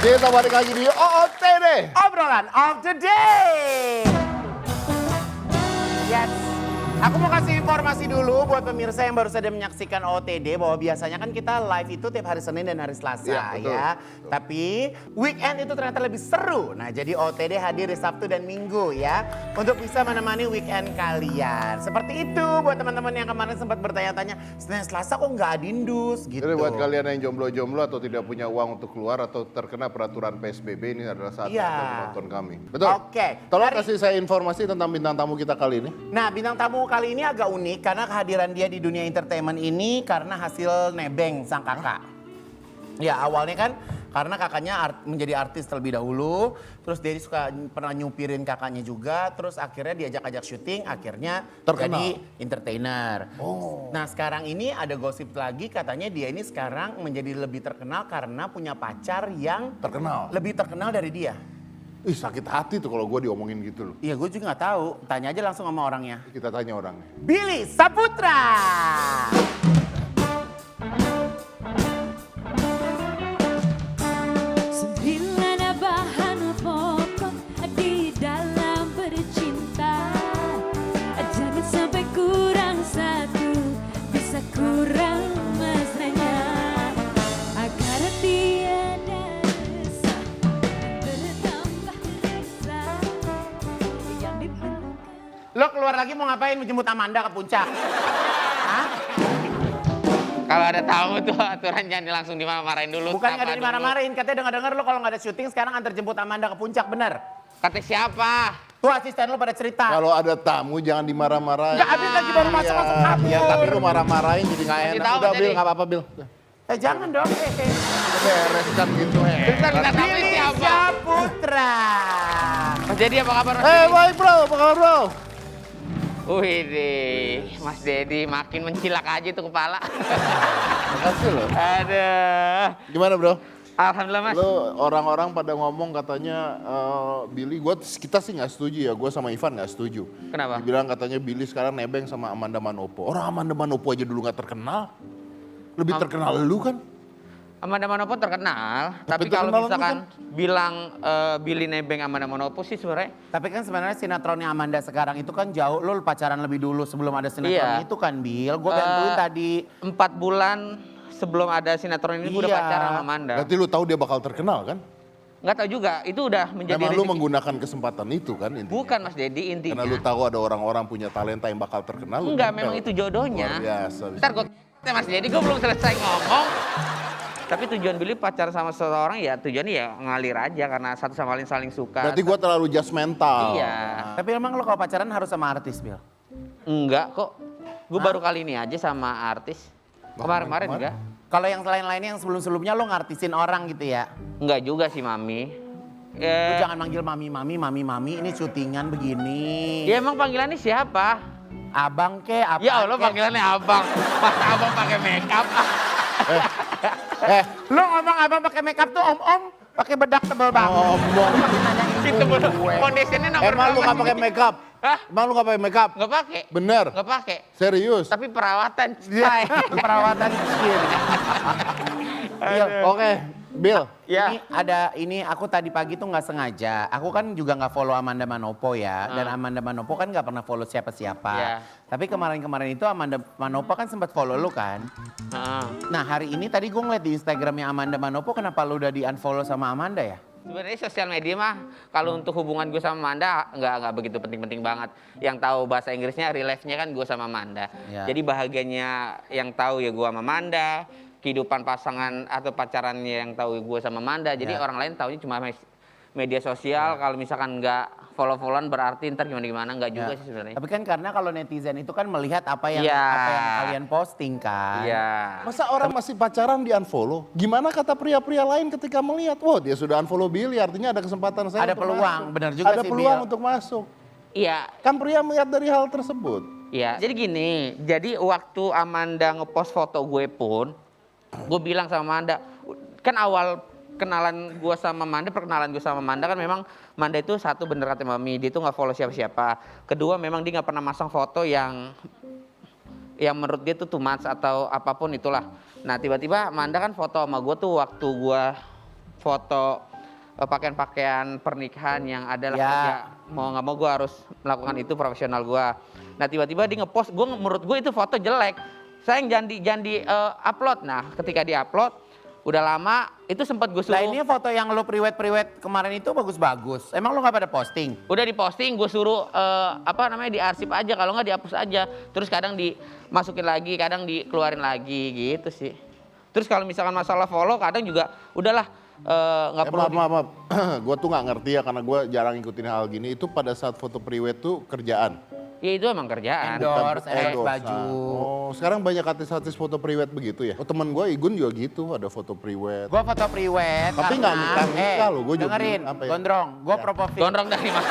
Kita balik lagi di OOTD. Obrolan of the day. Yes. Aku mau kasih informasi dulu buat pemirsa yang baru saja menyaksikan OOTD bahwa biasanya kan kita live itu tiap hari Senin dan hari Selasa Iya, betul. ya. Tapi weekend itu ternyata lebih seru. Nah, jadi OOTD hadir di Sabtu dan Minggu ya untuk bisa menemani weekend kalian. Seperti itu buat teman-teman yang kemarin sempat bertanya-tanya, Senin Selasa kok nggak adindus gitu. Jadi buat kalian yang jomblo-jomblo atau tidak punya uang untuk keluar atau terkena peraturan PSBB, ini adalah saatnya Iya. Anda menonton kami. Betul? Oke. Tolong Hari- kasih saya informasi tentang bintang tamu kita kali ini. Nah, bintang tamu kali ini agak unik karena kehadiran dia di dunia entertainment ini karena hasil nebeng sang kakak. Ya, awalnya kan karena kakaknya menjadi artis terlebih dahulu, terus dia suka pernah nyupirin kakaknya juga, terus akhirnya diajak-ajak syuting, akhirnya Terkenal. jadi entertainer. Oh. Nah, sekarang ini ada gosip lagi katanya dia ini sekarang menjadi lebih terkenal karena punya pacar yang Terkenal. lebih terkenal dari dia. Ih, sakit hati tuh kalau gue diomongin gitu loh. Iya, gue juga nggak tahu. Tanya aja langsung sama orangnya. Kita tanya orangnya. Billy Saputra. Sembilan bahan pokok di dalam bercinta. Jangan sampai kurang satu, bisa kurang mesranya. Agar tiada resah, bertambah resah yang diperlukan. Lo keluar lagi mau ngapain? Menjemput Amanda ke puncak? Hah? Kalau ada tamu tuh aturan jangan langsung dimarah-marahin dulu. Bukan nggak sapa ada dulu. dimarah-marahin. Katanya dengar-dengar lo kalau nggak ada syuting sekarang antar jemput Amanda ke puncak, bener? Kata siapa? Tuh asisten lo pada cerita. Kalau ada tamu jangan dimarah-marahin. Nggak, Abis lagi baru masuk-masuk Iya, kabur. iya, tapi lu marah-marahin jadi nggak Kasih enak. tahu, Udah, Mas Bil, Dedi. nggak apa-apa, Bil. Jangan dong. Beres kan gitu, Bentar, bentar, tapi Billy siapa? Saputra. Mas Dedi apa kabar Mas Eh, Dedi? baik bro, apa kabar bro? Wih deh, Mas Dedi makin mencilak aja tuh kepala. Makasih loh. Aduh. Gimana bro? Alhamdulillah Mas. Lo orang-orang pada ngomong katanya Billy, kita sih nggak setuju ya, gue sama Ivan nggak setuju. Kenapa? Dibilang katanya Billy sekarang nebeng sama Amanda Manopo. Orang Amanda Manopo aja dulu nggak terkenal. Lebih terkenal lu kan? Amanda Manopo terkenal, tapi terkenal kalau lu misalkan bilang Billy nebeng Amanda Manopo sih sebenarnya Tapi kan sebenarnya sinetronnya Amanda sekarang itu kan jauh. Lo pacaran lebih dulu sebelum ada sinetron Iya. itu kan, Bil. Gue bantuin tadi. 4 bulan sebelum ada sinetron ini gue udah Iya. pacaran sama Amanda. Berarti lu tahu dia bakal terkenal kan? Nggak tahu juga, itu udah menjadi Memang lu rezeki. menggunakan kesempatan itu kan intinya. Bukan Mas Dedi intinya. Karena lu tahu ada orang-orang punya talenta yang bakal terkenal. lu Enggak, tempel. memang itu jodohnya. Luar biasa. Ntar gue Mas Dedi, gue belum selesai ngomong. Tapi tujuan Billy pacaran sama seseorang ya tujuannya ya ngalir aja karena satu sama lain saling suka. Berarti gue terlalu judgmental. Iya. Tapi emang lo kalau pacaran harus sama artis, Bil? Enggak kok. Gue baru kali ini aja sama artis. Kemarin-kemarin enggak. Kalau yang lain-lainnya yang sebelum-sebelumnya lo ngartisin orang gitu ya? Enggak juga sih Mami. Lo jangan manggil mami, ini syutingan begini. Ya emang panggilannya siapa? Abang ke, apa Ya Allah ke? panggilannya abang. Masa abang pakai makeup? Lo ngomong abang pakai makeup tuh om-om pakai bedak tebel banget. Ngomong. Lu pakai nanyain Itu gue. foundationnya nomor Emang lu berapa nggak sih? pakai makeup? Hah? Emang lu nggak pakai makeup? Nggak pakai. Bener? Nggak pakai. Serius? Tapi perawatan. Iya, perawatan skin. Bill, oke. Bill, Ya. Ini aku tadi pagi tuh nggak sengaja. Aku kan juga nggak follow Amanda Manopo ya. Dan Amanda Manopo kan nggak pernah follow siapa-siapa. Iya. Tapi kemarin-kemarin itu Amanda Manopo kan sempat follow lu kan. Heeh. Nah hari ini tadi gue ngeliat di Instagramnya Amanda Manopo, kenapa lu udah di unfollow sama Amanda ya? Sebenarnya sosial media mah kalau untuk hubungan gue sama Amanda nggak begitu penting-penting banget. Yang tahu bahasa Inggrisnya real life-nya kan gue sama Amanda. Ya. Jadi bahagianya yang tahu ya gue sama Amanda. Kehidupan pasangan atau pacarannya yang tahu gue sama Amanda. Jadi Ya. orang lain taunya cuma media sosial. Kalau misalkan nggak follow-followan berarti ntar gimana-gimana. Nggak juga Ya. sih sebenarnya. Tapi kan karena kalau netizen itu kan melihat apa yang Iya. kalian posting kan. Iya. masa orang masih pacaran di unfollow? Gimana kata pria-pria lain ketika melihat, wah dia sudah unfollow Billy, artinya ada kesempatan saya Ada untuk peluang, masuk. benar juga Ada sih, peluang Bill. untuk masuk. Iya. Kan pria melihat dari hal tersebut. Iya, jadi gini, jadi waktu Amanda ngepost foto gue pun, gue bilang sama Amanda, kan awal kenalan gue sama Amanda, perkenalan gue sama Amanda kan memang Amanda itu satu bener kata Mami, dia tuh nggak follow siapa-siapa. Kedua memang dia nggak pernah masang foto yang menurut dia tuh too much atau apapun itulah. Nah tiba-tiba Amanda kan foto sama gue tuh waktu gue foto pakaian-pakaian pernikahan yang adalah Ya. kerja. Mau nggak mau gue harus melakukan itu profesional gue. Nah tiba-tiba dia ngepost, menurut gue itu foto jelek. Sayang jangan di upload. Nah ketika di upload, udah lama itu sempat gue Nah suruh. ini foto yang lo priwet-priwet kemarin itu bagus-bagus. Emang lo gak pada posting? Udah diposting, gue suruh diarsip aja, kalau nggak dihapus aja. Terus kadang dimasukin lagi, kadang dikeluarin lagi gitu sih. Terus kalau misalkan masalah follow, kadang juga udahlah nggak perlu. Maaf. Gue tuh nggak ngerti ya karena gue jarang ngikutin hal gini. Itu pada saat foto priwet tuh kerjaan. Ya itu emang kerjaan. Endorse, Endorse, baju. Oh, sekarang banyak artis-artis foto priwet begitu ya? Oh teman gue Igun juga gitu, ada foto priwet. Gue foto priwet Tapi nggak nikah loh, gua juga dengerin, apa ya? gondrong, gue Ya. proposin. Gondrong dari mana?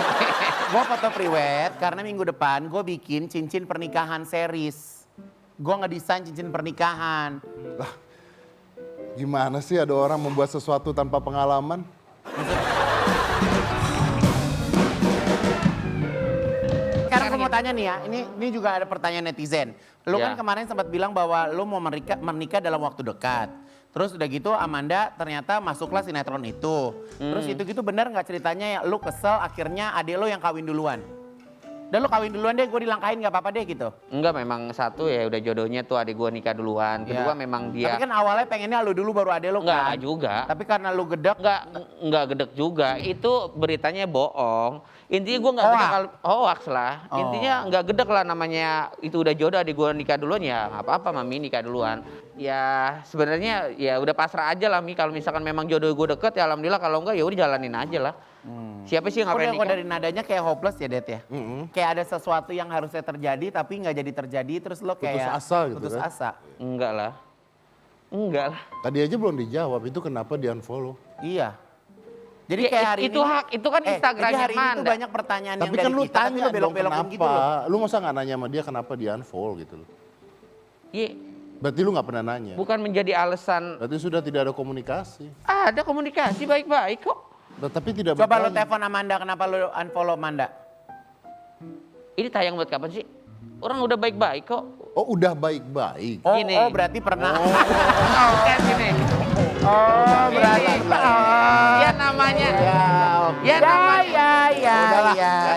Gue foto priwet karena minggu depan gue bikin cincin pernikahan series. Gue ngedesain cincin pernikahan. Gimana sih ada orang membuat sesuatu tanpa pengalaman? Sekarang gue mau tanya nih ya, ini juga ada pertanyaan netizen. Lu Ya. kan kemarin sempat bilang bahwa lu mau menikah dalam waktu dekat. Terus udah gitu Amanda ternyata masuklah sinetron itu. Terus itu gitu benar nggak ceritanya ya lu kesel akhirnya adek lu yang kawin duluan? Udah lu kawin duluan deh, gue dilangkain nggak apa-apa deh gitu. Enggak, memang satu ya udah jodohnya tuh adik gue nikah duluan. Kedua Iya. memang dia Tapi kan awalnya pengennya lu dulu baru adek lu kan. enggak juga. Tapi karena lu gedek, Enggak gedek juga. Itu beritanya bohong. Intinya gue enggak gedek hoax lah. Oh. Intinya enggak gedek lah, namanya itu udah jodoh adik gue nikah duluan ya nggak apa-apa mami nikah duluan. Ya sebenarnya ya udah pasrah aja lah Mi, kalau misalkan memang jodoh gue deket ya alhamdulillah, kalau enggak ya udah jalanin aja lah. Siapa sih yang kok ngapain kok nikah? dari nadanya kayak hopeless ya Det ya? Kayak ada sesuatu yang harusnya terjadi tapi nggak jadi terjadi terus lo kayak asa gitu putus kan? asa. Enggak lah. Enggak lah. Tadi aja belum dijawab, itu kenapa di unfollow? Iya. Jadi Ya, kayak hari itu ini hak, itu kan Instagramnya jadi hari ini tuh Manda. banyak pertanyaan Tapi yang kan dari lu kita, tapi tanya lu dong belok-belokin kenapa? gitu loh. Lu masa nggak nanya sama dia kenapa di unfollow gitu loh? Iya, Berarti lu nggak pernah nanya? bukan menjadi alasan. Berarti sudah tidak ada komunikasi. Ada komunikasi baik-baik kok. Tapi tidak Coba lo bertanya. telepon Amanda, kenapa lo unfollow Amanda? Ini tayang buat kapan sih? Orang udah baik-baik kok. Oh udah baik-baik. Oh, Gini. oh berarti pernah. Bukan gini. Oh, berarti. Ya namanya. Ya, Ya namanya.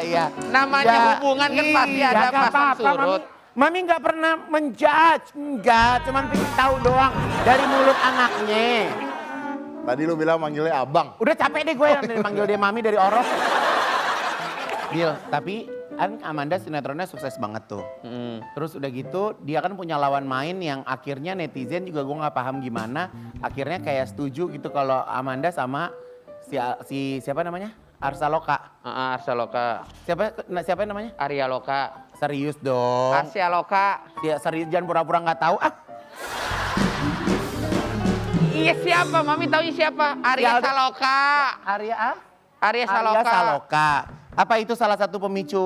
ya. Namanya hubungan kan pasti ada nggak pasang apa-apa, surut. Mami nggak pernah menjudge, enggak, cuman pengen tahu doang dari mulut anaknya. Tadi lu bilang manggilnya abang. Udah capek deh gue yang manggil dia mami dari Oros. Deal, tapi kan Amanda sinetronnya sukses banget tuh. Terus udah gitu dia kan punya lawan main yang akhirnya netizen juga gue nggak paham gimana. Akhirnya kayak setuju gitu kalau Amanda sama si siapa namanya? Arsa Loka. Arsa Loka. Siapa namanya? Arya Loka. Serius dong. Arsia Loka. Ya serius jangan pura-pura nggak tahu. Ah, Iya siapa? Mami tahu siapa? Ya, Arya Saloka. Arya ah? Arya Arya Saloka. Saloka. Apa itu salah satu pemicu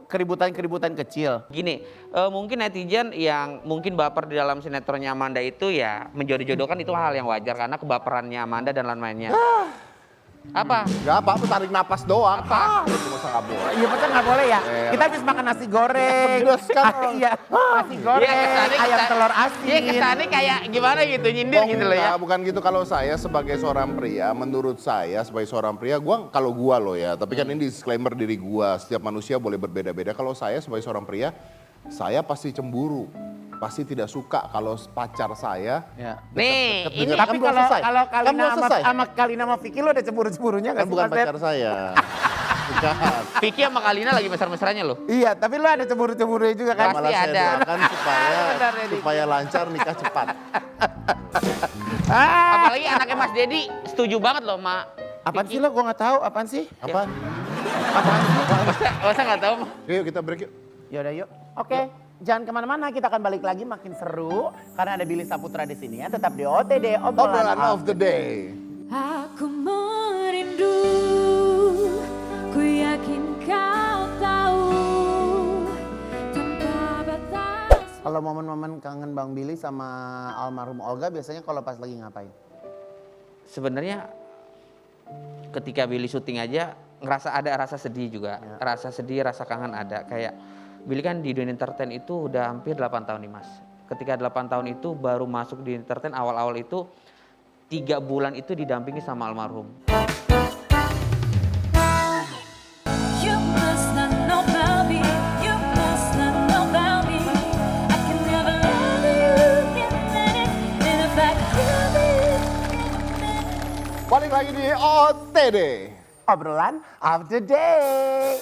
keributan-keributan kecil? Gini, mungkin netizen yang mungkin baper di dalam sinetronnya Amanda itu ya menjodoh-jodohkan itu hal yang wajar karena kebaperannya Amanda dan lain-lainnya. Apa? Gak apa-apa, tarik napas doang. Apa? Itu masa gak boleh. Iya betul nggak boleh ya. Kita habis makan nasi goreng. Pedes kan. Iya, nasi goreng, ayam telur asin. Iya kesannya kayak gimana gitu, nyindir gitu loh ya. Enggak, bukan gitu. Kalau saya sebagai seorang pria, menurut saya sebagai seorang pria, kalau gua loh ya, tapi kan ini disclaimer diri gua, setiap manusia boleh berbeda-beda. Kalau saya sebagai seorang pria, saya pasti cemburu. Pasti tidak suka kalau pacar saya Ya. Nih, ini dengan- Tapi belum kalau selesai. kalau Kan Kalina belum selesai. sama Kalina sama Vicky lo ada cemburu-cemburunya nggak kan sih, bukan Mas Ded? pacar saya. Bukan. Vicky sama Kalina lagi mesra-mesranya loh. Iya, tapi lo ada cemburu-cemburunya juga kan? Pasti Malah saya ada. doakan Benar, Dedi. supaya lancar nikah cepat. Ah, Apalagi anaknya Mas Dedi setuju banget loh sama apaan sih lo? Gue nggak tahu. Apaan sih? Apa? Masa nggak tahu? Yuk kita break yuk. Yaudah yuk. Oke. Jangan kemana-mana, kita akan balik lagi makin seru karena ada Billy Saputra di sini ya. Tetap di OTD Obrolan obrolan of the day. Aku merindu, ku yakin kau tahu, tanpa batas. Kalau momen-momen kangen Bang Billy sama almarhum Olga biasanya kalau pas lagi ngapain? Sebenarnya ketika Billy syuting aja ada rasa sedih juga. Rasa sedih, rasa kangen ada. Kayak Billy kan di dunia entertain itu udah hampir 8 tahun nih Mas. Ketika 8 tahun itu baru masuk di entertain awal-awal itu 3 bulan itu didampingi sama almarhum. Balik lagi di OTD. Obrolan of the day.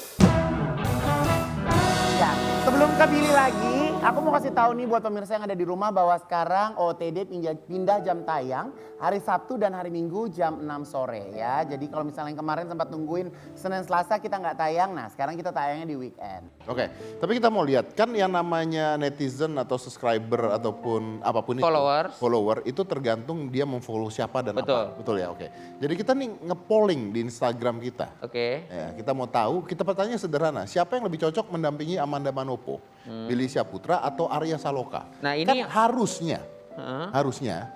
Ya, sebelum ke Billy lagi, aku mau kasih tahu nih buat pemirsa yang ada di rumah bahwa sekarang OTD pindah jam tayang hari Sabtu dan hari Minggu jam 6 sore ya. Jadi kalau misalnya yang kemarin sempat nungguin Senin Selasa kita nggak tayang, nah sekarang kita tayangnya di weekend. Oke, tapi kita mau lihat kan yang namanya netizen atau subscriber ataupun apapun follower itu tergantung dia memfollow siapa dan apa. Betul ya, oke. Jadi kita nih nge-polling di Instagram kita. Oke. Ya, kita mau tahu, kita pertanyaan sederhana, siapa yang lebih cocok mendampingi Amanda Manopo? Billy Syahputra atau Arya Saloka? Nah, ini kan harusnya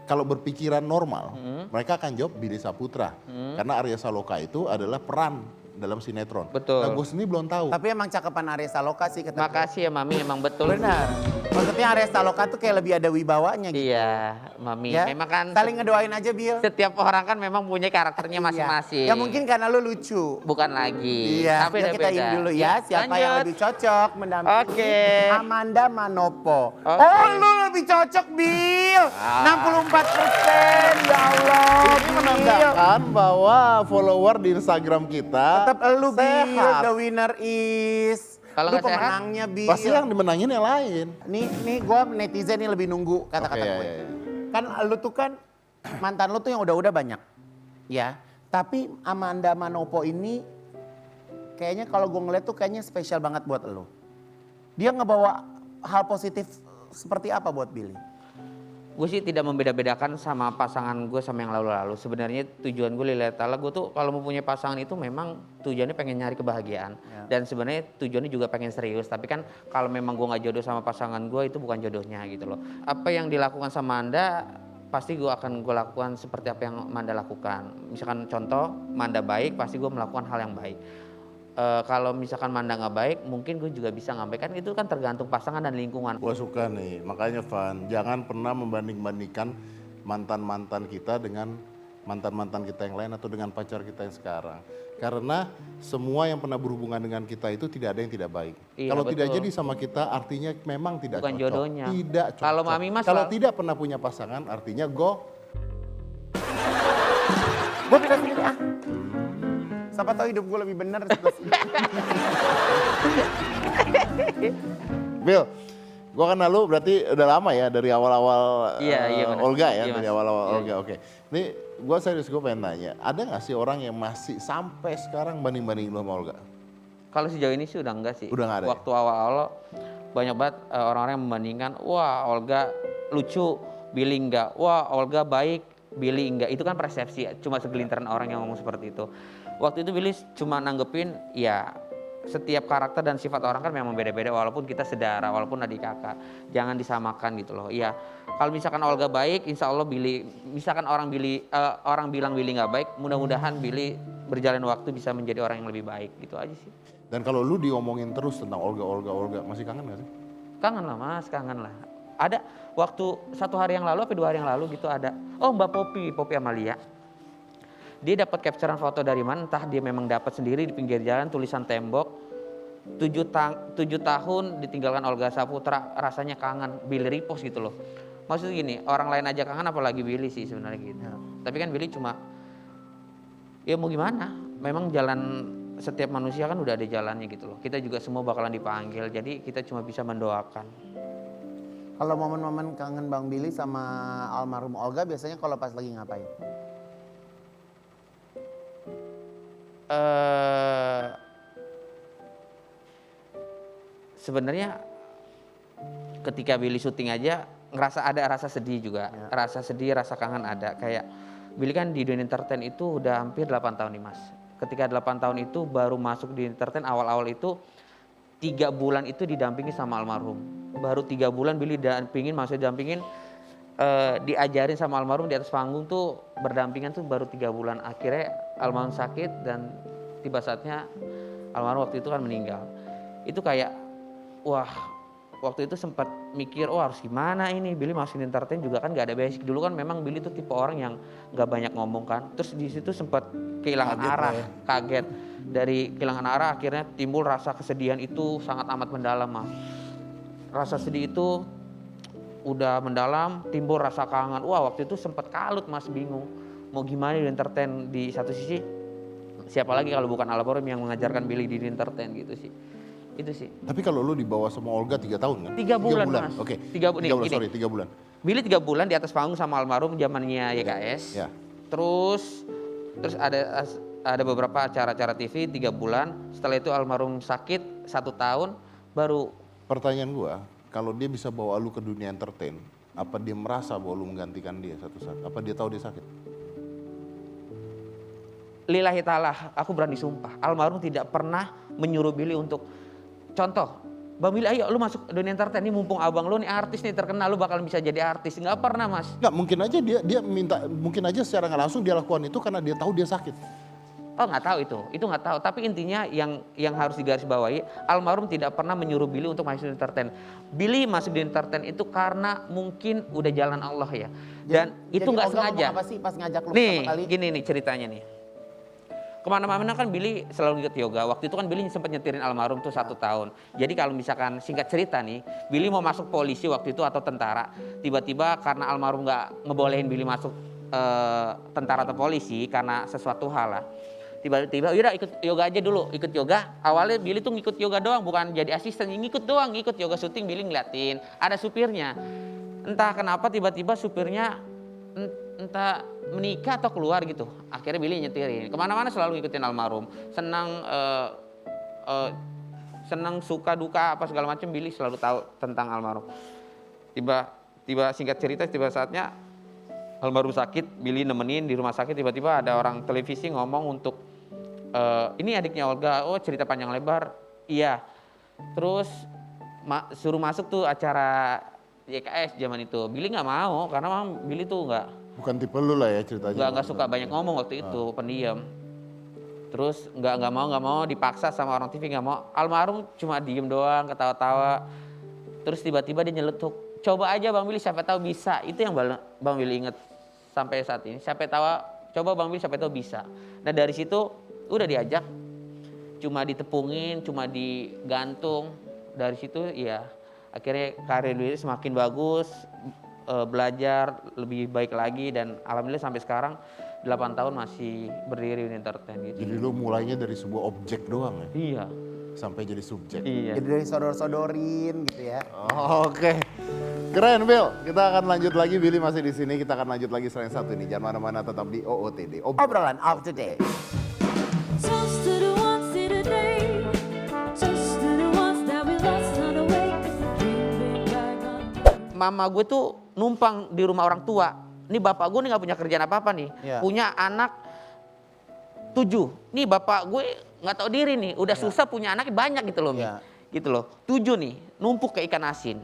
kalau berpikiran normal, mereka akan jawab Billy Syahputra. Karena Arya Saloka itu adalah peran dalam sinetron. Betul. Nah, gue sendiri belum tahu. Tapi emang cakepan Arya Saloka sih kata Makasih ya Mami, emang betul. Benar. Maksudnya Arya Saloka tuh kayak lebih ada wibawanya gitu. Iya, Mami. Ya? Memang kan Saling ngedoain aja, Bil. setiap orang kan memang punya karakternya masing-masing. Ya mungkin karena lu lucu. Bukan lagi. Iya, Tapi yuk kita ini dulu ya. Siapa lanjut. yang lebih cocok mendampingi Oke. Amanda Manopo. Oke. Oh, lu lebih cocok, Bil. 64%. Ya Allah. Ini Bil. menandakan bahwa follower di Instagram kita Tetap lu, Bil. sehat. The winner is... Kalau lu nggak sehat, pemenangnya, Bil. Pasti yang dimenangin yang lain. Nih gue netizen nih lebih nunggu kata-kata Oke, gue. iya. Kan lu tuh kan mantan lu tuh yang udah-udah banyak. Ya. Tapi Amanda Manopo ini kayaknya kalau gue ngeliat tuh kayaknya spesial banget buat lu. Dia ngebawa hal positif seperti apa buat Billy? Gue sih tidak membeda-bedakan sama pasangan gue sama yang lalu-lalu. Sebenarnya tujuan gue lillahi ta'ala, gue tuh kalau mempunyai pasangan itu memang tujuannya pengen nyari kebahagiaan. Ya. Dan sebenarnya tujuannya juga pengen serius. Tapi kan kalau memang gue gak jodoh sama pasangan gue, itu bukan jodohnya gitu loh. Apa yang dilakukan sama Anda, pasti gue akan gue lakukan seperti apa yang Manda lakukan. Misalkan contoh, Manda baik, pasti gue melakukan hal yang baik. Kalau misalkan Manda nggak baik, mungkin gue juga bisa nggak baik. Kan itu kan tergantung pasangan dan lingkungan. Gue suka nih, makanya Van, jangan pernah membanding-bandingkan mantan-mantan kita dengan mantan-mantan kita yang lain atau dengan pacar kita yang sekarang. Karena semua yang pernah berhubungan dengan kita itu tidak ada yang tidak baik. Iya, Kalau tidak betul. jadi sama kita artinya memang tidak Bukan cocok. jodohnya. Tidak cocok. Kalau Mami Mas Kalau selalu- tidak pernah punya pasangan artinya Gue pindah sini ah. Siapa tahu hidup gue lebih benar. Bill, gue kenal lu berarti udah lama ya dari awal-awal Iya, benar. Olga ya, Iya, dari Mas. awal-awal Iya. Olga. Oke, ini gue serius gue pengen tanya, ada nggak sih orang yang masih sampai sekarang banding-banding lu sama Olga? Kalau sejauh ini sih udah enggak sih. Udah nggak ada ya? Waktu awal-awal banyak banget orang-orang yang membandingkan, wah Olga lucu, Billy enggak. Wah Olga baik, Billy enggak. Itu kan persepsi, cuma segelintiran orang yang ngomong seperti itu. Waktu itu Billy cuma nanggepin, ya setiap karakter dan sifat orang kan memang beda-beda walaupun kita saudara, walaupun adik kakak. Jangan disamakan gitu loh. Iya, kalau misalkan Olga baik, insya Allah Billy, misalkan orang bilang Billy nggak baik, mudah-mudahan Billy berjalan waktu bisa menjadi orang yang lebih baik gitu aja sih. Dan kalau lu diomongin terus tentang Olga, masih kangen gak sih? Kangen lah Mas, kangen lah. Ada waktu 1 hari yang lalu, apa 2 hari yang lalu gitu ada. Oh Mbak Poppy Amalia. Dia dapat capturean foto dari mana, entah dia memang dapat sendiri di pinggir jalan, tulisan tembok. 7 tahun ditinggalkan Olga Syahputra, rasanya kangen. Billy repost gitu loh. Maksudnya gini, orang lain aja kangen apalagi Billy sih sebenarnya gitu. Tapi kan Billy cuma, ya mau gimana, memang jalan setiap manusia kan udah ada jalannya gitu loh. Kita juga semua bakalan dipanggil, jadi kita cuma bisa mendoakan. Kalau momen-momen kangen Bang Billy sama almarhum Olga biasanya kalau pas lagi ngapain? Sebenarnya ketika Billy syuting aja ada rasa sedih juga. Ya. Rasa sedih, rasa kangen ada. Kayak Billy kan di dunia entertain itu udah hampir 8 tahun nih Mas. Ketika 8 tahun itu baru masuk di entertain, awal-awal itu 3 bulan itu didampingi sama almarhum. Baru 3 bulan Billy didampingin diajarin sama almarhum di atas panggung tuh berdampingan tuh baru 3 bulan. Akhirnya almarhum sakit dan tiba saatnya almarhum waktu itu kan meninggal. Itu kayak wah, waktu itu sempat mikir, oh harus gimana ini, Billy masuk di entertain juga kan gak ada basic. Dulu kan memang Billy tuh tipe orang yang gak banyak ngomong kan. Terus di situ sempat kehilangan arah, kaget. Dari kehilangan arah akhirnya timbul rasa kesedihan itu sangat amat mendalam Mas. Rasa sedih itu udah mendalam, timbul rasa kangen. Wah waktu itu sempat kalut Mas, bingung. mau gimana di entertain di satu sisi, siapa lagi kalau bukan almarhum yang mengajarkan Billy di entertain gitu sih. Itu sih. Tapi kalau lu dibawa sama Olga 3 tahun kan? 3 bulan, Mas. Oke. 3 bulan, bulan, gini. sorry, 3 bulan. Billy 3 bulan di atas panggung sama almarhum zamannya YKS. Ya. Terus ada beberapa acara-acara TV 3 bulan. Setelah itu almarhum sakit 1 tahun baru. Pertanyaan gua, kalau dia bisa bawa lu ke dunia entertain, apa dia merasa bahwa lu menggantikan dia satu saat? Apa dia tahu dia sakit? Lillahi ta'ala, aku berani sumpah. Almarhum tidak pernah menyuruh Billy untuk contoh. Bang Billy, ayo lu masuk dunia entertain, ini mumpung abang lu nih artis nih terkenal, lu bakal bisa jadi artis. Nggak pernah, Mas. Nggak, mungkin aja dia minta, mungkin aja secara nggak langsung dia lakukan itu karena dia tahu dia sakit. Oh nggak tahu itu nggak tahu. Tapi intinya yang harus digarisbawahi, almarhum tidak pernah menyuruh Billy untuk masuk di entertain. Billy masuk di entertain itu karena mungkin udah jalan Allah ya. Dan itu nggak sengaja. Apa sih pas ngajak lu Nih, pertama kali? gini nih ceritanya nih. Kemana-mana kan Billy selalu ikut yoga. Waktu itu kan Billy sempat nyetirin almarhum tuh 1 tahun. Jadi kalau misalkan singkat cerita nih, Billy mau masuk polisi waktu itu atau tentara. Tiba-tiba karena almarhum nggak ngebolehin Billy masuk tentara atau polisi karena sesuatu hal lah. Tiba-tiba udah ikut yoga aja dulu, ikut yoga. Awalnya Billy tuh ngikut yoga doang, bukan jadi asisten, ngikut doang, ngikut yoga syuting. Billy ngeliatin, ada supirnya. Entah kenapa tiba-tiba supirnya entah menikah atau keluar gitu. Akhirnya Billy nyetirin. Kemana-mana selalu ngikutin almarhum. Senang suka duka apa segala macam Billy selalu tahu tentang almarhum. Tiba singkat cerita, tiba saatnya almarhum sakit, Billy nemenin di rumah sakit. Tiba-tiba ada orang televisi ngomong untuk ini adiknya Olga. Oh cerita panjang lebar. Iya. Terus suruh masuk tuh acara YKS zaman itu. Billy nggak mau karena memang Billy tuh Bukan tipe lu lah ya ceritanya. nggak suka banyak ngomong waktu itu, pendiam. Terus nggak mau dipaksa sama orang TV, nggak mau. Almarhum cuma diem doang, ketawa-tawa. Terus tiba-tiba dia nyeletuk, coba aja Bang Billy, siapa tahu bisa. Itu yang Bang Billy inget sampai saat ini. Siapa tahu, coba Bang Billy, siapa tahu bisa. Nah dari situ udah diajak, cuma ditepungin, cuma digantung. Dari situ ya akhirnya karir Billy semakin bagus, belajar lebih baik lagi, dan alhamdulillah sampai sekarang 8 tahun masih berdiri di entertain gitu. Jadi lu mulainya dari sebuah objek doang ya? Iya. Sampai jadi subjek. Iya. Jadi dari sodor-sodorin gitu ya. Oke. Keren Bill. Kita akan lanjut lagi, Billy masih di sini. Kita akan lanjut lagi selain satu ini. Jangan mana-mana, tetap di OOTD. Obrolan of the day. Toast to the ones in the day. Toast to the ones that we lost on the way. Dreaming back on. Mama gue tuh numpang di rumah orang tua. Ini bapak gue nih gak punya kerjaan apa-apa nih. Iya. Punya anak 7. Nih bapak gue gak tahu diri nih. Udah susah punya anaknya banyak gitu loh. Mi. Iya. Gitu loh. 7 nih numpuk kayak ikan asin.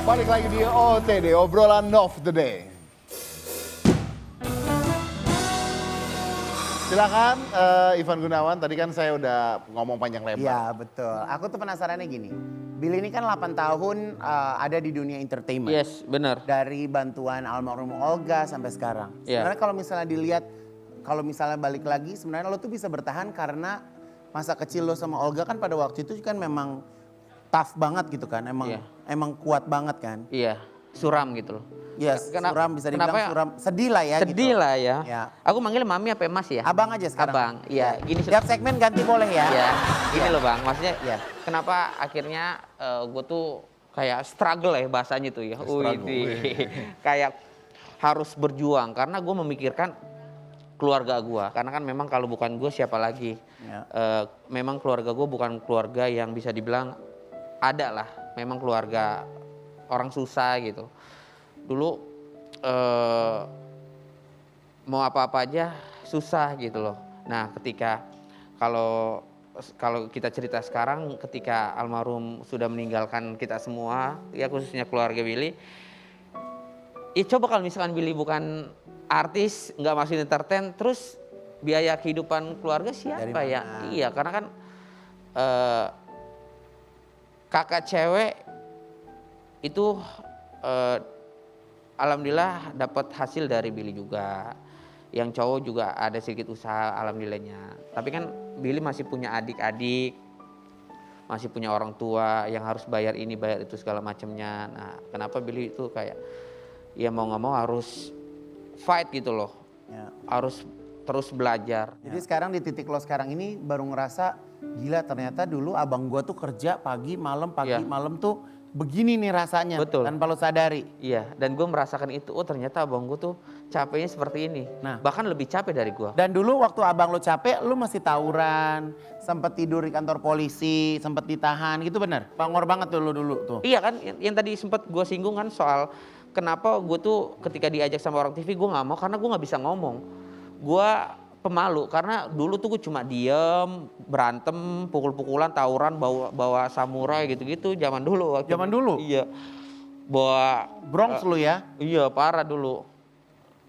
Balik lagi di OOTD, obrolan of the day. Silakan Ivan Gunawan, tadi kan saya udah ngomong panjang lebar. Iya betul. Aku tuh penasarannya gini. Billy ini kan 8 tahun ada di dunia entertainment. Yes, benar. Dari bantuan almarhum Olga sampai sekarang. Iya. Sebenarnya kalau misalnya dilihat, kalau misalnya balik lagi, sebenarnya lo tuh bisa bertahan karena masa kecil lo sama Olga kan pada waktu itu kan memang tough banget gitu kan. Emang kuat banget kan. Iya, suram gitu loh. Yes, Kenapa- suram bisa dibilang kenapa- suram. Sedih lah ya Sedih gitu. lah ya. Ya. Aku manggilnya mami apa mas ya? Abang aja sekarang. Abang, iya. Gini Tiap segmen ganti boleh ya. Ya, gini loh bang, maksudnya Iya. kenapa akhirnya gue tuh kayak struggle ya bahasanya tuh ya. Struggle, Widih. Kayak harus berjuang karena gue memikirkan keluarga gue. Karena kan memang kalau bukan gue siapa lagi. Ya. Memang keluarga gue bukan keluarga yang bisa dibilang ada lah. Memang keluarga orang susah gitu. Dulu mau apa-apa aja susah gitu loh. Nah ketika kalau kita cerita sekarang ketika almarhum sudah meninggalkan kita semua, ya khususnya keluarga Billy, ya coba kalau misalkan Billy bukan artis, nggak masuk entertain, terus biaya kehidupan keluarga Dari siapa ya? mana? Iya karena kan kakak cewek itu alhamdulillah dapat hasil dari Billy juga. Yang cowok juga ada sedikit usaha alhamdulillahnya. Tapi kan Billy masih punya adik-adik, masih punya orang tua yang harus bayar ini bayar itu segala macamnya. Nah kenapa Billy itu kayak ya mau nggak mau harus fight gitu loh, Ya. harus terus belajar. Jadi sekarang di titik lo sekarang ini baru ngerasa gila ternyata dulu abang gua tuh kerja pagi malam Iya. malam tuh begini nih rasanya. Betul. Tanpa lo sadari. Iya, dan gue merasakan itu. Oh ternyata abang gue tuh capeknya seperti ini. Nah. Bahkan lebih capek dari gue. Dan dulu waktu abang lo capek, lo masih tawuran, sempat tidur di kantor polisi, sempat ditahan gitu bener? Bangor banget dulu tuh. Iya kan, yang tadi sempat gue singgung kan soal kenapa gue tuh ketika diajak sama orang TV gue nggak mau karena gue nggak bisa ngomong. Gue pemalu karena dulu tuh gue cuma diem, berantem, pukul-pukulan, tawuran, bawa samurai gitu-gitu zaman dulu. Zaman dulu? Iya, bawa Bronx lo ya? iya parah dulu.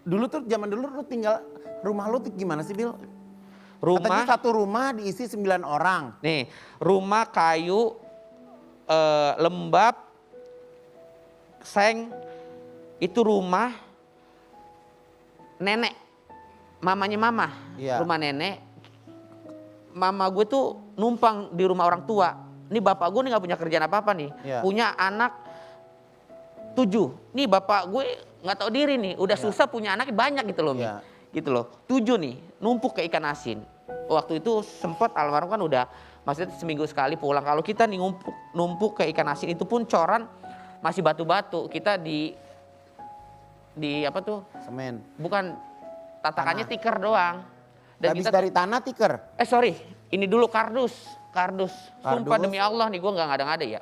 Dulu tuh zaman dulu lo tinggal, rumah lo tuh gimana sih Bil? Katanya Rumah, satu rumah diisi 9 orang. nih rumah kayu, lembab, seng, itu rumah nenek, mamanya mama, Iya. rumah nenek. Mama gue tuh numpang di rumah orang tua. Ini bapak gue nih nggak punya kerjaan apa-apa nih, Iya. punya anak 7. Nih bapak gue nggak tahu diri nih, udah susah punya anak banyak gitu loh, Mi. Iya. Gitu loh. 7 nih, numpuk ke ikan asin. Waktu itu sempet almarhum kan udah, maksudnya seminggu sekali pulang. Kalau kita nih numpuk ke ikan asin itu pun coran masih batu-batu. Kita di apa tuh? Semen. Bukan tatakannya tikar doang. Habis dari tanah tiker. Sorry, ini dulu kardus. Sumpah Kardus. demi Allah nih gue nggak ngada-ngada ya.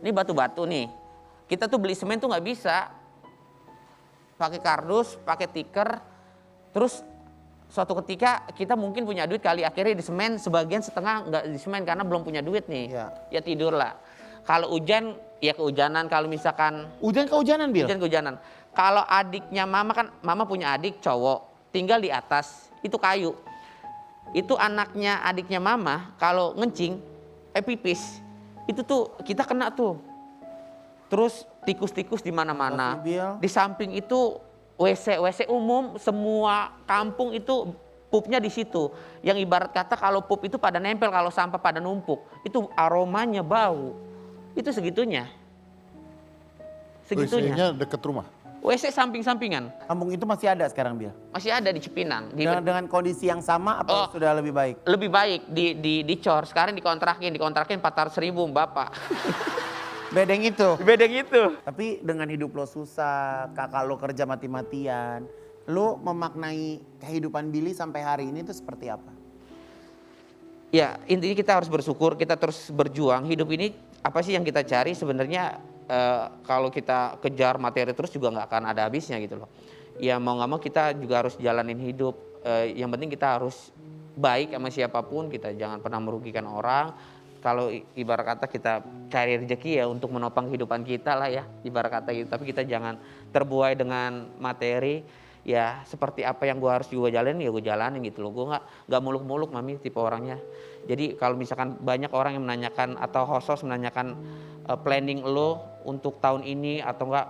Ini batu-batu nih. Kita tuh beli semen tuh nggak bisa. Pakai kardus, pakai tikar. Terus suatu ketika kita mungkin punya duit kali akhirnya di semen, sebagian setengah nggak di semen karena belum punya duit nih. Iya. Ya tidur lah. Kalau hujan ya kehujanan, kalau misalkan Hujan kehujanan Bil? hujan kehujanan. Kalau adiknya mama kan, mama punya adik cowok, tinggal di atas, itu kayu. Itu anaknya adiknya mama, kalau ngencing, pipis, itu tuh kita kena tuh. Terus tikus-tikus di mana-mana. Makasih, Bil. Di samping itu WC umum, semua kampung itu pupnya di situ. Yang ibarat kata kalau pup itu pada nempel, kalau sampah pada numpuk, itu aromanya bau. Itu segitunya. Segitunya. WC-nya deket rumah. WC samping-sampingan. Kampung itu masih ada sekarang Bil? Masih ada di Cipinang. Dengan kondisi yang sama apa Oh. sudah lebih baik? Lebih baik dicor. Sekarang dikontrakin 400.000 Bapak. Bedeng itu. Beda gitu. Tapi dengan hidup lo susah, kakak lo kerja mati-matian, lo memaknai kehidupan Billy sampai hari ini tuh seperti apa? Ya intinya kita harus bersyukur, kita terus berjuang. Hidup ini apa sih yang kita cari sebenarnya kalau kita kejar materi terus juga nggak akan ada habisnya gitu loh. Ya mau nggak mau kita juga harus jalanin hidup. Yang penting kita harus baik sama siapapun, kita jangan pernah merugikan orang. Kalau ibarat kata kita cari rezeki ya untuk menopang kehidupan kita lah ya, ibarat kata gitu. Tapi kita jangan terbuai dengan materi. Ya seperti apa yang gue harus gue jalanin ya gue jalanin gitu loh. Gue nggak muluk-muluk mami tipe orangnya. Jadi kalau misalkan banyak orang yang menanyakan atau host menanyakan planning lo untuk tahun ini atau enggak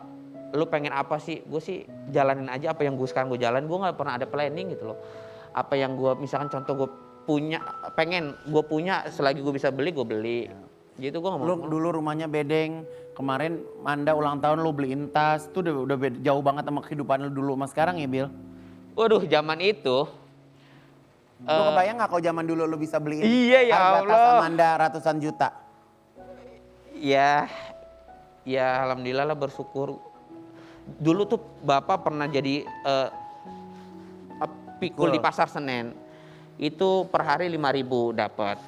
lo pengen apa sih? Gue sih jalanin aja apa yang gue sekarang gue jalanin. Gue nggak pernah ada planning gitu loh. Apa yang gue misalkan contoh gue pengen gue punya selagi gue bisa beli gue beli. Gitu gue nggak mau. Lo dulu rumahnya bedeng, kemarin Manda ulang tahun lo beliin tas, tuh udah jauh banget sama kehidupan lo dulu sama sekarang ya Bil? Waduh zaman itu. Lo kebayang gak kalau zaman dulu lo bisa beliin Iya, ya harga tas Allah. Amanda ratusan juta? Ya alhamdulillah lah bersyukur. Dulu tuh bapak pernah jadi pikul di pasar Senen. Itu per hari 5.000 dapat.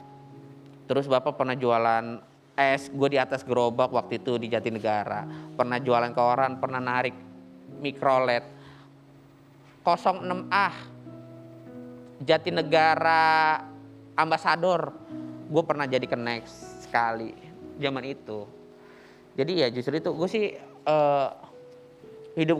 Terus bapak pernah jualan es, gue di atas gerobak waktu itu di Jatinegara. Pernah jualan koran, pernah narik mikrolet. 06A Jatinegara ambasador. Gue pernah jadi kenek sekali zaman itu. Jadi ya justru itu gue sih hidup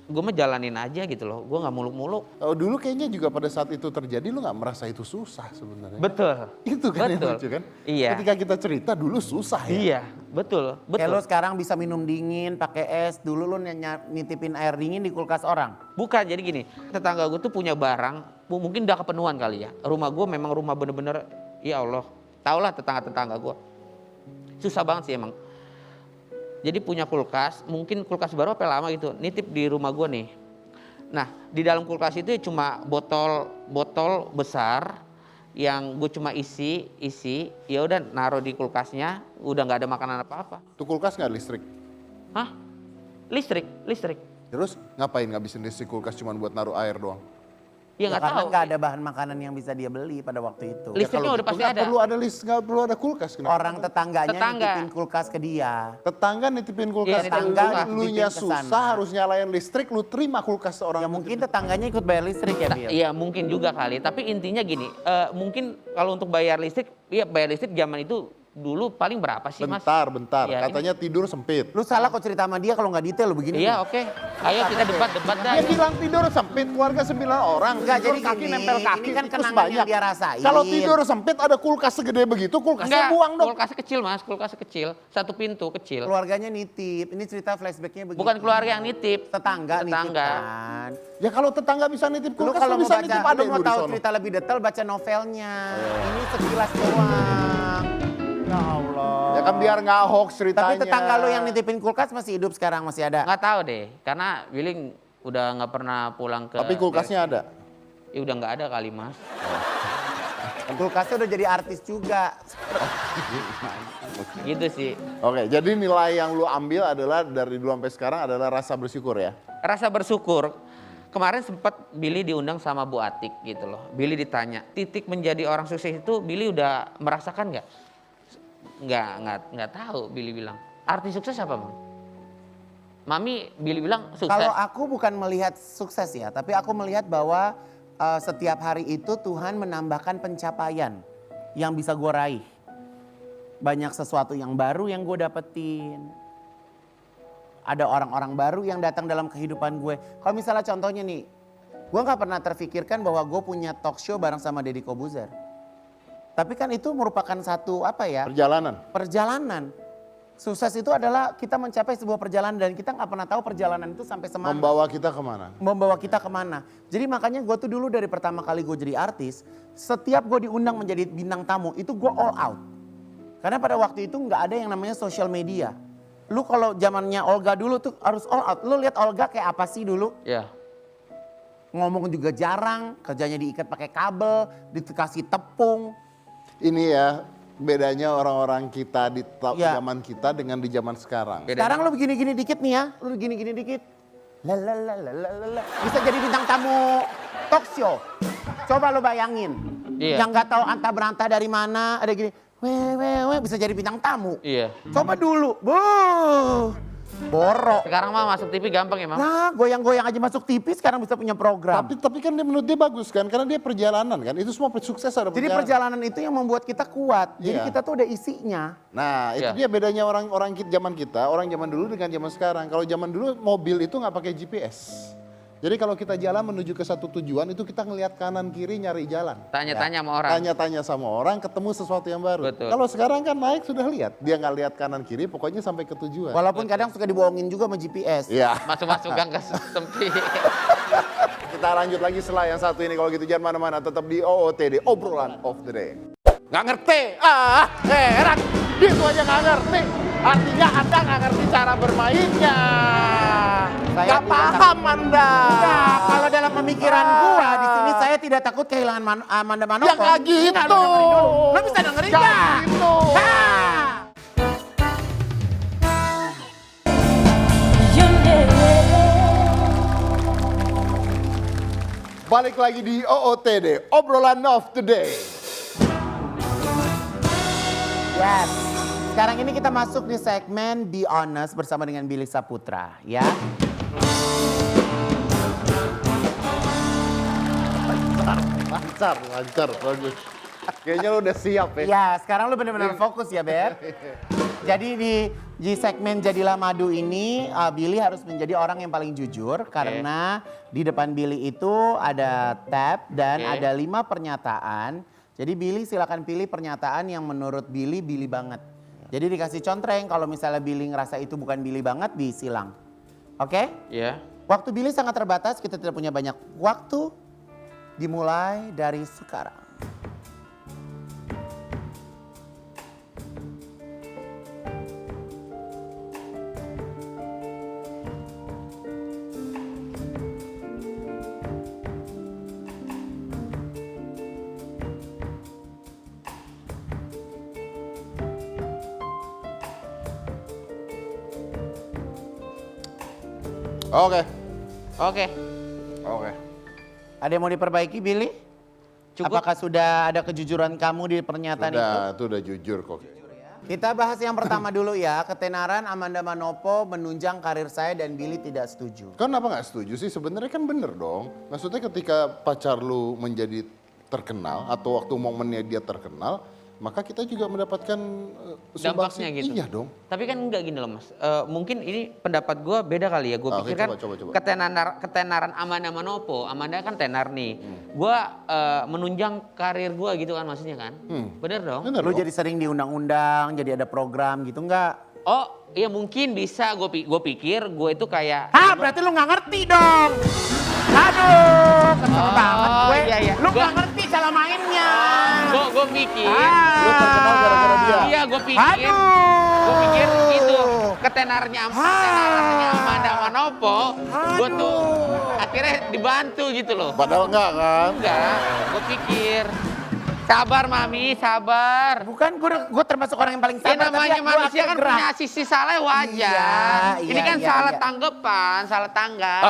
gue mah jalanin aja gitu loh. Gue nggak muluk-muluk. Oh, dulu kayaknya juga pada saat itu terjadi lu nggak merasa itu susah sebenarnya. Betul. Itu kan yang Betul. lucu kan? Iya. Ketika kita cerita dulu susah ya. Iya, betul. Kayak lo Betul. sekarang bisa minum dingin pakai es, dulu lo nitipin air dingin di kulkas orang. Bukan, jadi gini, tetangga gue tuh punya barang, mungkin udah kepenuhan kali ya. Rumah gue memang rumah bener-bener, ya Allah, Tau lah tetangga-tetangga gue. Susah banget sih emang. Jadi punya kulkas, mungkin kulkas baru apa lama gitu, nitip di rumah gue nih. Nah di dalam kulkas itu cuma botol besar yang gue cuma isi, ya udah naruh di kulkasnya, udah nggak ada makanan apa-apa. Tuh kulkas nggak listrik? Hah? Listrik. Terus ngapain ngabisin listrik kulkas cuma buat naruh air doang? Ya nggak karena tahu. nggak ada bahan makanan yang bisa dia beli pada waktu itu. Listriknya udah pasti nggak ada. perlu ada nggak perlu ada kulkas. Kenapa? Orang tetangganya Tetangga. nitipin kulkas ke dia. Tetangga nitipin kulkas, Iya, tetangga lu nya nitipin ke susah sana. harus nyalain listrik, lu terima kulkas seorang. Ya mungkin tetangganya ikut bayar listrik ya, Bil. Iya mungkin juga kali, tapi intinya gini, mungkin kalau untuk bayar listrik, iya bayar listrik zaman itu dulu paling berapa sih mas? Bentar, Ya, katanya tidur sempit. Lu salah kok cerita sama dia kalau nggak detail lu begini. Iya oke, ayo kita debat dah. Dia bilang tidur sempit, keluarga 9 orang. Enggak, tidur jadi kaki gini, nempel kaki, ini kan tikus kenangan banyak. yang dia rasain. Kalau tidur sempit ada kulkas segede begitu, kulkasnya Enggak, buang dong. kulkas kecil mas, kulkas kecil, satu pintu kecil. Keluarganya nitip. Ini cerita flashbacknya begitu. Bukan keluarga yang nitip. Tetangga nitip Tetangga. kan. Ya kalau tetangga bisa nitip Lu kulkas, kalau lu mau bisa baca, nitip lu adek mau lu di tahu sono. cerita lebih detail baca novelnya. Ini sekilas doang. Ya Allah. Ya kan biar nggak hoax ceritanya. Tapi tetangga lu yang nitipin kulkas masih hidup sekarang, masih ada. Nggak tahu deh, karena Willing udah nggak pernah pulang ke. Tapi kulkasnya ada. Ya udah nggak ada kali mas. Kulkasnya udah jadi artis juga. Gitu sih. Oke, jadi nilai yang lu ambil adalah dari dulu sampai sekarang adalah rasa bersyukur ya. Rasa bersyukur. Kemarin sempat Billy diundang sama Bu Atik gitu loh. Billy ditanya, titik menjadi orang sukses itu Billy udah merasakan nggak? Nggak tahu. Billy bilang. Arti sukses apa bang? Mami Billy bilang sukses. Kalau aku bukan melihat sukses ya, tapi aku melihat bahwa setiap hari itu Tuhan menambahkan pencapaian yang bisa gue raih. Banyak sesuatu yang baru yang gue dapetin. Ada orang-orang baru yang datang dalam kehidupan gue. Kalau misalnya contohnya nih, gue gak pernah terfikirkan bahwa gue punya talk show bareng sama Deddy Kobuzer. Tapi kan itu merupakan satu apa ya? Perjalanan. Sukses itu adalah kita mencapai sebuah perjalanan dan kita gak pernah tahu perjalanan itu sampai semana. Membawa kita kemana? Membawa kita kemana. Jadi makanya gue tuh dulu dari pertama kali gue jadi artis, setiap gue diundang menjadi bintang tamu itu gue all out. Karena pada waktu itu nggak ada yang namanya social media. Lu kalau zamannya Olga dulu tuh harus all out. Lu lihat Olga kayak apa sih dulu? Ya. Ngomong juga jarang, kerjanya diikat pakai kabel, dikasih tepung. Ini ya bedanya orang-orang kita di Ya. zaman kita dengan di zaman sekarang. Beda. Sekarang lu begini-gini dikit nih ya, lu gini-gini dikit. Lalalala. Bisa jadi bintang tamu talk show. Coba lu bayangin. Iya. Yang nggak tahu anta berantah dari mana, ada gini. Bisa jadi bintang tamu. Iya. Coba dulu. Borok. Sekarang mah masuk TV gampang ya, Mam? Nah, goyang-goyang aja masuk TV sekarang bisa punya program. Tapi kan dia menurut dia bagus kan, karena dia perjalanan kan. Itu semua sukses ada Jadi perjalanan itu yang membuat kita kuat. Jadi Iya. kita tuh udah isinya. Nah, itu Iya. dia bedanya orang zaman kita, orang zaman dulu dengan zaman sekarang. Kalau zaman dulu mobil itu nggak pakai GPS. Jadi kalau kita jalan menuju ke satu tujuan itu kita ngelihat kanan kiri nyari jalan. Tanya-tanya sama orang. Tanya-tanya sama orang, ketemu sesuatu yang baru. Betul. Kalau sekarang kan naik sudah lihat, dia nggak lihat kanan kiri, pokoknya sampai ke tujuan. Walaupun kadang suka dibohongin juga sama GPS. Iya. Masuk-masuk gang ke sempit. Kita lanjut lagi setelah yang satu ini. Kalau gitu jangan mana-mana, tetap di OOTD, obrolan of the day. Nggak ngerti, heran, gitu aja nggak ngerti. Artinya Anda nggak ngerti cara bermainnya. Saya Nggak tidak paham Anda. Nah, kalau dalam pemikiran gua di sini saya tidak takut kehilangan Amanda Manopo. Ya nggak gitu. Nggak, lu dengerin dulu. Lu bisa dengerin Nggak nggak? gitu. Nah. Your name. Balik lagi di OOTD, obrolan of the day. Yes. Sekarang ini kita masuk di segmen Be Honest bersama dengan Billy Saputra, ya. Lancar, bagus. Kayaknya lu udah siap ya. Ya, sekarang lu benar-benar fokus ya, Beb. Jadi di segmen Jadilah Madu ini, Billy harus menjadi orang yang paling jujur karena di depan Billy itu ada tab dan Oke. ada 5 pernyataan. Jadi Billy silakan pilih pernyataan yang menurut Billy banget. Jadi dikasih contreng kalau misalnya Billy ngerasa itu bukan Billy banget disilang. Oke? Iya. Waktu Billy sangat terbatas, kita tidak punya banyak waktu. Dimulai dari sekarang. Oke. Oke. Oke. Ada yang mau diperbaiki, Billy? Cukup. Apakah sudah ada kejujuran kamu di pernyataan itu? Itu udah jujur kok. Kita bahas yang pertama dulu ya. Ketenaran Amanda Manopo menunjang karir saya dan Billy tidak setuju. Kenapa nggak setuju sih? Sebenarnya kan bener dong. Maksudnya ketika pacar lu menjadi terkenal atau waktu momennya dia terkenal, maka kita juga mendapatkan Dampaknya sumbangsi. gitu. Iya dong. Tapi kan enggak gini loh Mas. Mungkin ini pendapat gue beda kali ya. Gue Oke, pikir kan coba. ketenaran Amanda Manopo. Amanda kan tenar nih. Gue menunjang karir gue gitu kan maksudnya kan. Bener dong? Bener Lu dong. jadi sering diundang-undang, jadi ada program gitu enggak? Oh iya mungkin bisa. Gue pikir gue itu kayak... Hah, berarti lu nggak ngerti dong. Aduh, kesel banget gue. iya. Lu nggak ngerti cara mainnya. Gue pikir... Lu terkenal gara-gara dia. Iya gue pikir... Aduh. Gue pikir itu ketenarannya Amanda Manopo. Gue tuh akhirnya dibantu gitu loh. Padahal enggak kan? Enggak, gue pikir... Sabar Mami, sabar. Bukan, gue termasuk orang yang paling Ya sabar. namanya tapi manusia akhirnya kan gerak. punya sisi salah wajar. Iya, Ini kan iya, salah iya. tanggapan, salah tanggap.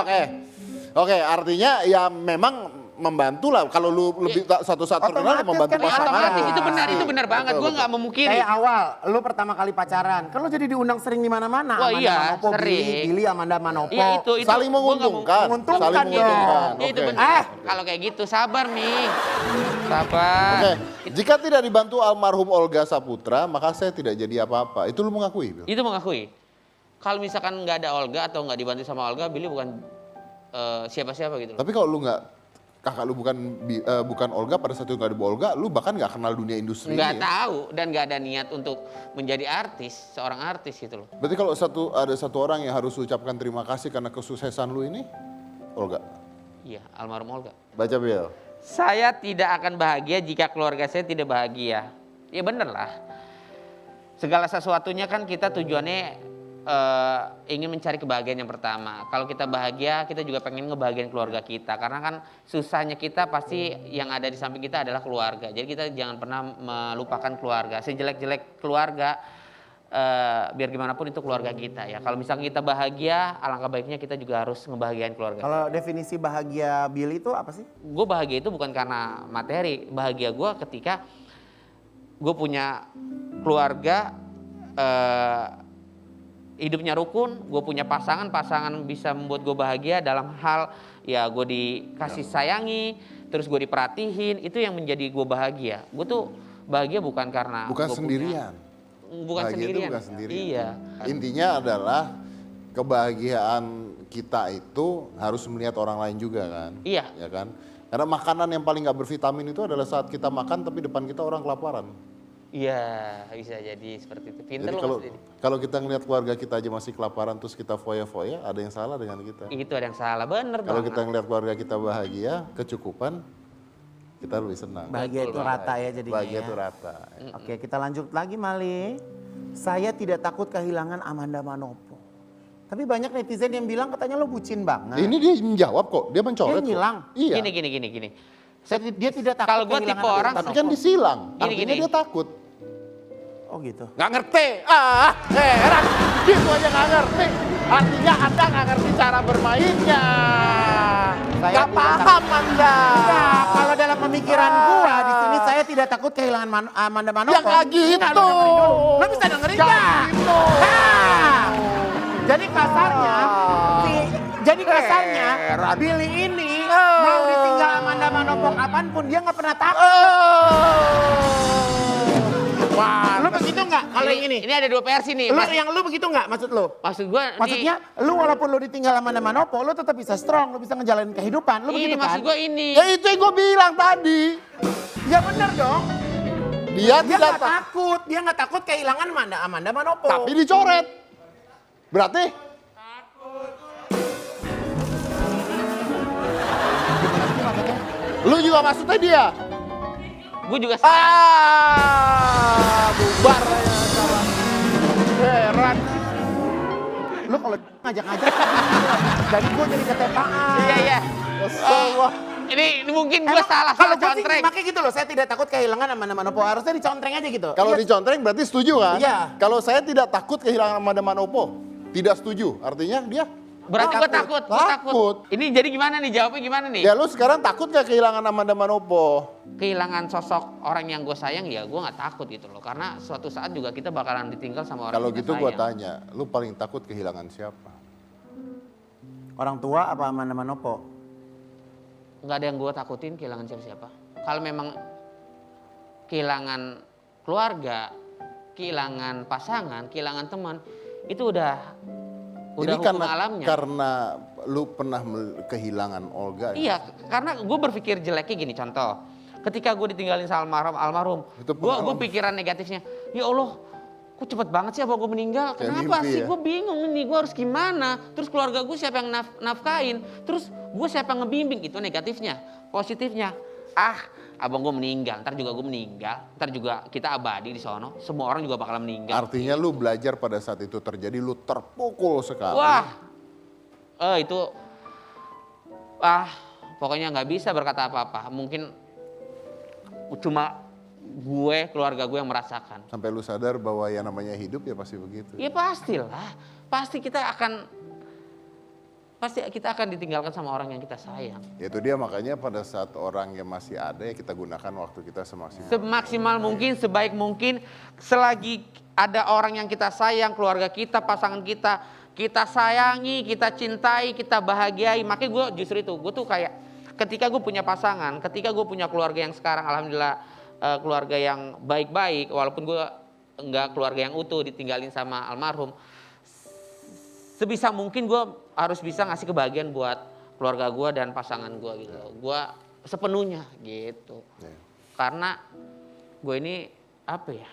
Oke, artinya ya memang membantu lah. Kalau lu lebih satu saat terkenal Otomatis membantu kan, pasangan. Otomatis itu benar banget. Betul, Gue betul. nggak memungkiri. Kayak awal, lu pertama kali pacaran, kan lu jadi diundang sering di mana-mana. Wah, Amanda iya, Manopo, sering. Billy Amanda Manopo. Iya itu. Saling gua nggak mau- menguntungkan. menguntungkan Saling dong. menguntungkan. Ya, itu Oke. benar. Kalau kayak gitu sabar nih. Sabar. Oke, jika tidak dibantu almarhum Olga Saputra, maka saya tidak jadi apa-apa. Itu lu mengakui, Bil? Itu mengakui. Kalau misalkan nggak ada Olga atau nggak dibantu sama Olga, Billy bukan siapa-siapa gitu loh. Tapi kalau lu kakak lu bukan Olga, pada saat itu nggak ada Olga, lu bahkan nggak kenal dunia industri Nggak ini. tahu dan nggak ada niat untuk menjadi artis, seorang artis gitu loh. Berarti kalau ada satu orang yang harus ucapkan terima kasih karena kesuksesan lu ini, Olga. Iya, almarhum Olga. Baca, Bil. Saya tidak akan bahagia jika keluarga saya tidak bahagia. Ya bener lah. Segala sesuatunya kan kita tujuannya ingin mencari kebahagiaan yang pertama. Kalau kita bahagia, kita juga pengen ngebahagiain keluarga kita. Karena kan susahnya kita pasti yang ada di samping kita adalah keluarga. Jadi kita jangan pernah melupakan keluarga. Sejelek-jelek keluarga, biar gimana pun itu keluarga kita ya. Kalau misalnya kita bahagia, alangkah baiknya kita juga harus ngebahagiain keluarga. Kalau definisi bahagia Billy itu apa sih? Gue bahagia itu bukan karena materi. Bahagia gue ketika gue punya keluarga, hidupnya rukun, gue punya pasangan bisa membuat gue bahagia dalam hal ya gue dikasih sayangi, terus gue diperhatiin, itu yang menjadi gue bahagia. Gue tuh bahagia bukan karena Bukan gua sendirian. bukan Bahagia itu sendirian. bukan sendirian. Iya. Intinya adalah kebahagiaan kita itu harus melihat orang lain juga kan. Iya. Ya kan? Karena makanan yang paling nggak bervitamin itu adalah saat kita makan tapi depan kita orang kelaparan. Iya, bisa jadi seperti itu. Pinter Jadi loh Mas Didi. kalau kita ngelihat keluarga kita aja masih kelaparan terus kita foya-foya, ada yang salah dengan kita. Itu ada yang salah, bener Kalau banget. kita ngelihat keluarga kita bahagia, kecukupan, kita lebih senang. Bahagia itu rata ya jadinya Bahagia ya. itu rata. Oke, kita lanjut lagi Mali. Saya tidak takut kehilangan Amanda Manopo. Tapi banyak netizen yang bilang katanya lo bucin banget. Ini dia menjawab kok, dia mencoret. Dia kok. ngilang. Iya. Gini. Dia tidak takut Kalau gua kehilangan tipe orang, Tapi kan disilang, Gini, artinya gini. dia takut. Oh gitu. Nggak ngerti, heran, gitu aja nggak ngerti. Artinya Anda nggak ngerti cara bermainnya. Saya Nggak tidak paham Anda. Nah, kalau dalam pemikiran gua di sini saya tidak takut kehilangan Amanda Manopo. Ya nggak gitu. Nggak, lu dengerin dulu. Lu bisa dengerin Nggak nggak? gitu. Hah! Jadi kasarnya, Heran. Billy ini mau ditinggal Amanda Manopo kapanpun dia nggak pernah takut. Wah, Lu begitu nggak? Kalau yang ini? Ini ada dua versi nih. Lu Mas. yang lu begitu nggak maksud lu? Maksud gue Maksudnya lu walaupun lu ditinggal Amanda Manopo, lu tetap bisa strong, lu bisa ngejalanin kehidupan. Lu ini begitu maksud kan? gue ini. ya itu yang gue bilang tadi. Ya bener dong. Dia Dia tidak nggak takut, dia nggak takut kehilangan Amanda Manopo. tapi dicoret. Berarti? Lu juga maksudnya dia? Gue juga Bubar ya sekarang. Heran. Lu kalau ngajak-ngajak, jadi gue jadi ketepaan. Iya. Kesel gua. Ini mungkin gue Emang salah kalau gue sih contreng. makanya gitu loh, saya tidak takut kehilangan Amanda Manopo. Harusnya dicontreng aja gitu. Kalau Iya. dicontreng berarti setuju kan? Iya. Kalau saya tidak takut kehilangan Amanda Manopo, tidak setuju. Artinya dia Berarti gue takut, gue takut. Takut. Ini jadi gimana nih, jawabnya gimana nih? Ya lu sekarang takut gak kehilangan Amanda Manopo? Kehilangan sosok orang yang gue sayang ya gue nggak takut gitu loh. Karena suatu saat juga kita bakalan ditinggal sama orang Kalau yang gitu kita gua sayang. tanya, lu paling takut kehilangan siapa? Orang tua apa Amanda Manopo? Nggak ada yang gue takutin kehilangan siapa-siapa. Kalau memang kehilangan keluarga, kehilangan pasangan, kehilangan teman, itu udah Ini hukum alamnya. karena lu pernah kehilangan Olga. Iya, karena gue berpikir jeleknya gini, contoh. Ketika gue ditinggalin sama almarhum, Itu gue pengalaman. pikiran negatifnya, ya Allah, kok cepet banget sih abang gue meninggal? Kayak Kenapa mimpi sih? ya? Gue bingung nih, gue harus gimana? Terus keluarga gue siapa yang nafkain? Terus gue siapa yang ngebimbing? Itu negatifnya. Positifnya, abang gue meninggal, ntar juga gue meninggal, ntar juga kita abadi di sono, semua orang juga bakal meninggal. Artinya lu belajar pada saat itu terjadi, lu terpukul sekali. Wah, itu, pokoknya nggak bisa berkata apa-apa. Mungkin cuma gue, keluarga gue yang merasakan. Sampai lu sadar bahwa yang namanya hidup ya pasti begitu. Ya pastilah, pasti kita akan ditinggalkan sama orang yang kita sayang. Itu dia makanya pada saat orang yang masih ada ya kita gunakan waktu kita semaksimal. Semaksimal mungkin, sebaik mungkin, selagi ada orang yang kita sayang, keluarga kita, pasangan kita sayangi, kita cintai, kita bahagiai. Makanya gue justru itu, gue tuh kayak ketika gue punya pasangan, ketika gue punya keluarga yang sekarang alhamdulillah keluarga yang baik-baik, walaupun gue enggak keluarga yang utuh ditinggalin sama almarhum, sebisa mungkin gue harus bisa ngasih kebahagiaan buat keluarga gue dan pasangan gue gitu. Gue sepenuhnya gitu. Ya. Karena gue ini apa ya?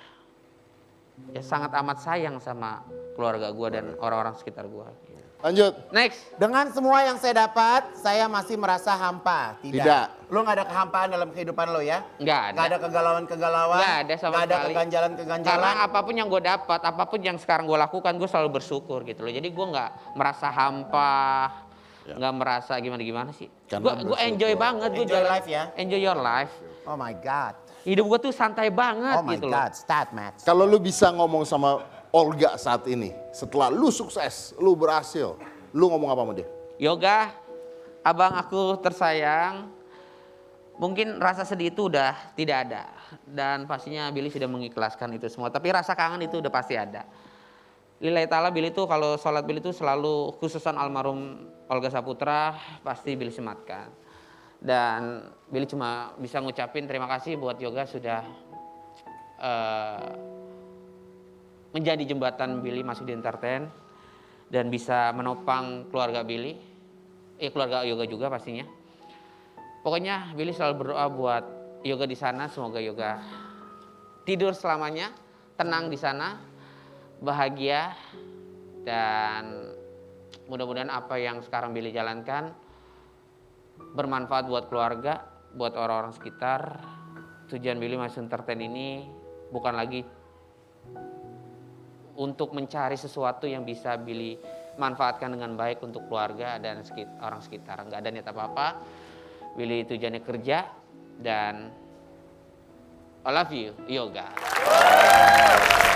Ya sangat amat sayang sama keluarga gue dan orang-orang sekitar gue. Lanjut. Next. Dengan semua yang saya dapat, saya masih merasa hampa. Tidak. Lo nggak ada kehampaan dalam kehidupan lo ya? Nggak ada. Nggak ada kegalauan-kegalauan? Nggak ada sama Nggak ada sekali. keganjalan-keganjalan? Karena apapun yang gue dapat, apapun yang sekarang gue lakukan, gue selalu bersyukur gitu loh. Jadi gue nggak merasa hampa, nggak merasa gimana-gimana sih. Karena Gue enjoy bersyukur. banget. Gua Enjoy jalan- life ya? Enjoy your life. Oh my God. Hidup gue tuh santai banget Oh my gitu loh. God. Stat match. Kalau lu bisa ngomong sama Olga saat ini, setelah lu sukses, lu berhasil, lu ngomong apa sama dia? Yoga, abang aku tersayang, mungkin rasa sedih itu udah tidak ada. Dan pastinya Billy sudah mengikhlaskan itu semua. Tapi rasa kangen itu udah pasti ada. Lillahi ta'ala Billy tuh kalau sholat Billy tuh selalu khususan almarhum Olga Saputra pasti Billy sematkan. Dan Billy cuma bisa ngucapin terima kasih buat Yoga sudah menjadi jembatan Billy masuk di entertain. Dan bisa menopang keluarga Billy, keluarga Yoga juga pastinya. Pokoknya Billy selalu berdoa buat Yoga di sana, semoga Yoga tidur selamanya, tenang di sana, bahagia, dan mudah-mudahan apa yang sekarang Billy jalankan bermanfaat buat keluarga, buat orang-orang sekitar. Tujuan Billy masuk entertain ini bukan lagi untuk mencari sesuatu yang bisa Billy manfaatkan dengan baik untuk keluarga dan orang sekitar. Nggak ada niat apa-apa. Billy tujuannya kerja dan I love you, Yoga.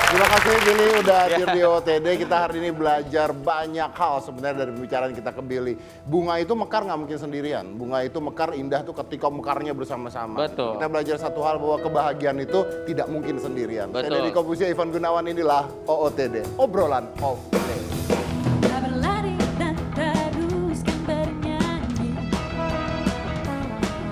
Terima kasih Billy udah hadir di OTD. Kita hari ini belajar banyak hal sebenarnya dari pembicaraan kita ke Billy. Bunga itu mekar nggak mungkin sendirian. Bunga itu mekar indah tuh ketika mekarnya bersama-sama. Betul. Kita belajar satu hal bahwa kebahagiaan itu tidak mungkin sendirian. Saya Betul. Deddy Kobusier, Ivan Gunawan, inilah OOTD, obrolan of the day.